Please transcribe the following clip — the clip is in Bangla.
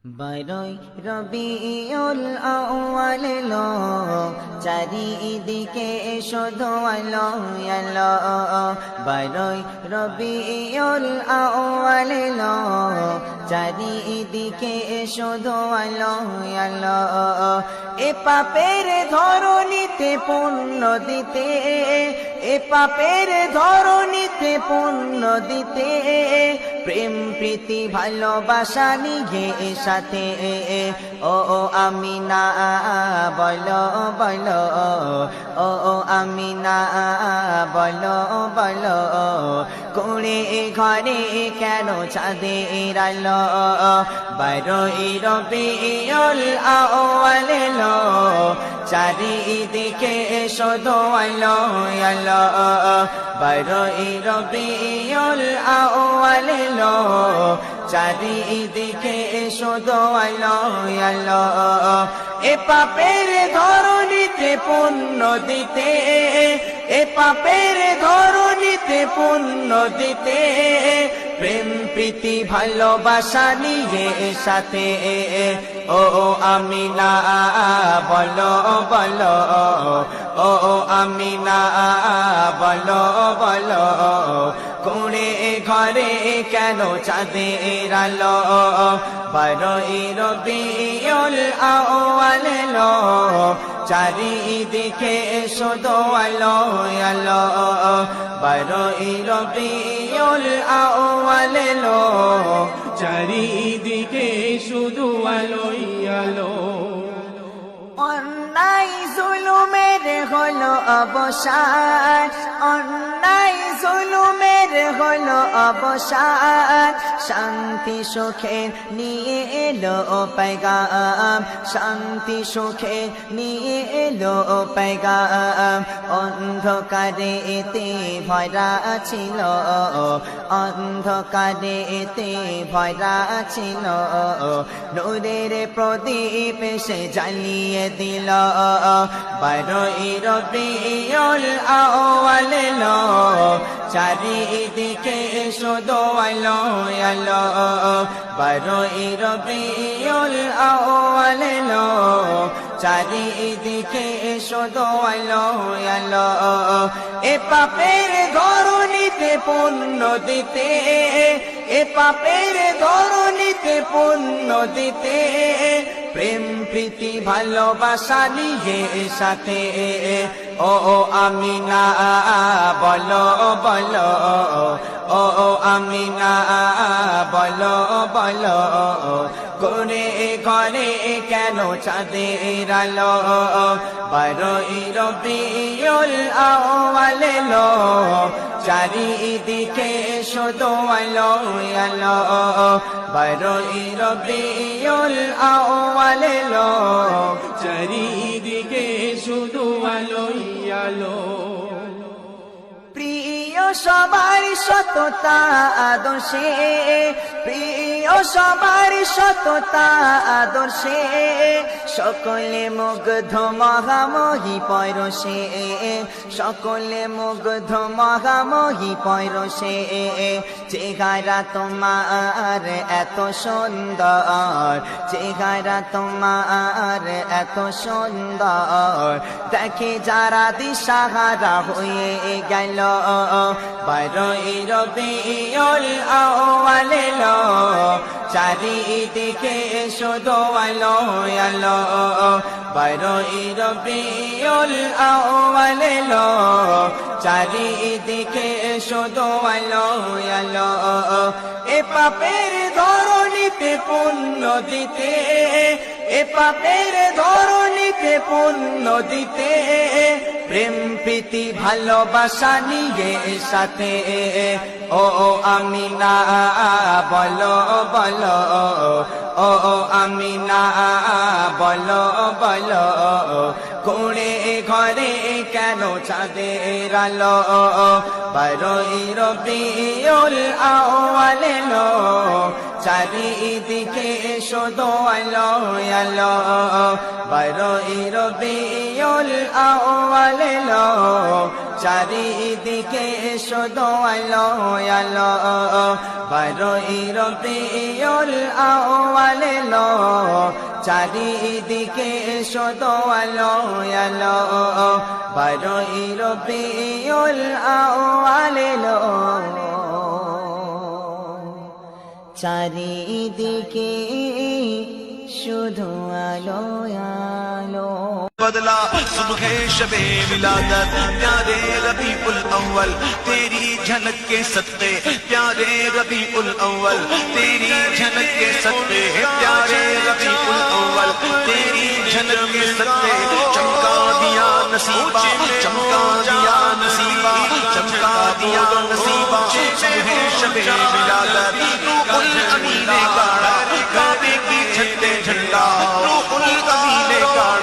বারোই রবিউল আউয়াল এলো, চারিদিকে শুধু আলো আলো। বারোই রবিউল আউয়াল এলো, চারিদিকে শুধু আলো আলো। এ পাপের ধরণীতে পুণ্য দিতে, এ পাপের ধরণীতে পুণ্য দিতে, প্রেম প্রীতি ভালোবাসা নিয়ে সাথে। ও আমিনা বলো বলো, ও আমিনা বলো বলো, কুড়ে ঘরে কেন চাঁদের আলো? বারোই রবিউল আউয়াল এলো, চারিদিকে শুধু আলো আলো। বারোই রবিউল আউয়াল এলো, চারিদিকে শুধু আলো আলো। এ পাপের ধরণীতে পুণ্য দিতে, এ পাপের ধরণীতে পুণ্য দিতে, প্রেম প্রীতি ভালোবাসা নিয়ে সাথে। ও আমিনা বলো বলো, ও আমিনা বলো বলো, কুড়ে ঘরে কেন চাঁদের আলো? বারোই রবিউল আউয়াল এলো, চারিদিকে শুধু আলো আলো। বারোই রবিউল আউয়াল এলো, চারিদিকে শুধু আলোই আলো। অন্যায় জুলুমের হলো অবসান, অন্যায় জুলুমের হলো অবসান, শান্তি সুখে নিয়ে এলো পেগাম, শান্তি সুখে নিয়ে এলো পেগাম। অন্ধকারে এতে ভরা ছিল, অন্ধকারে এতে ভরা ছিল, নূরের প্রদীপ সে জ্বালিয়ে দিল। বারোই রবিউল আউয়াল এলো, চারিদিকে শুধু আলো আলো। বারোই রবিউল আউয়াল এলো, চারিদিকে শুধু আলো আলো। এ পাপের ধরণীতে পুণ্য দিতে, এ পাপের ধরণীতে পুণ্য দিতে, প্রেম প্রীতি ভালোবাসা নিয়ে সাথে। ও আমিনা বলো বলো, ও আমিনা বলো বলো, করে ঘরে কেন চাঁদের আলো? বারোই রবিউল আউয়াল এলো, চারিদিকে শুধু আলো আলো। বারোই রবিউল আউয়াল এলো, চারিদিকে শুধু আলোই আলো। প্রিয় সবার সততা আদর্শে, প্রিয় সবার সততা আদর্শে, সকলে মুগ্ধ মহামোহী পরশে, সকলে মুগ্ধ মহামোহী পরশে। চেহারা তোমার এত সুন্দর, চেহারা তোমার এত সুন্দর, দেখে যারা দিশাহারা হয়ে গেল। বারোই রবিউল আউয়াল এলো, চারিদিকে শুধু আলো আলো। বারোই রবিউল আউয়াল এলো, চারিদিকে শুধু আলো আলো। এ পাপের ধরণীতে পুণ্য দিতে, এ পাপের ধরণীতে পুণ্য দিতে, প্রেম প্রীতি ভালোবাসা নিয়ে সাথে। ও আমিনা বলো বলো, ও আমিনা বলো বলো, কুড়ে ঘরে কেন চাঁদের আলো? বারোই রবিউল আউয়াল এলো, চারিদিকে শুধু আলো আলো। বারোই রবিউল আউয়াল এলো, চারিদিকে শুধু আলো আলো বারোই রবিউল আউয়াল এলো চারিদিকে শুধু আলো আলো বারোই রবিউল আউয়াল এলো চারিদিকে শুধু আলো আলো बदला सुबह शबे मिलादत प्यारे रबीउल अव्वल तेरी झलक के सदके प्यारे रबीउल अव्वल तेरी झलक के सदके प्यारे रबीउल अव्वल तेरी झलक के सदके चमका दिया नसीबा चमका दिया नसीबा चमका दिया नसीबा सुबह शबे मिलादत रूहुल अमीन ने गाड़ा काबे की छत पे झंडा रूहुल अमीन ने गाड़ा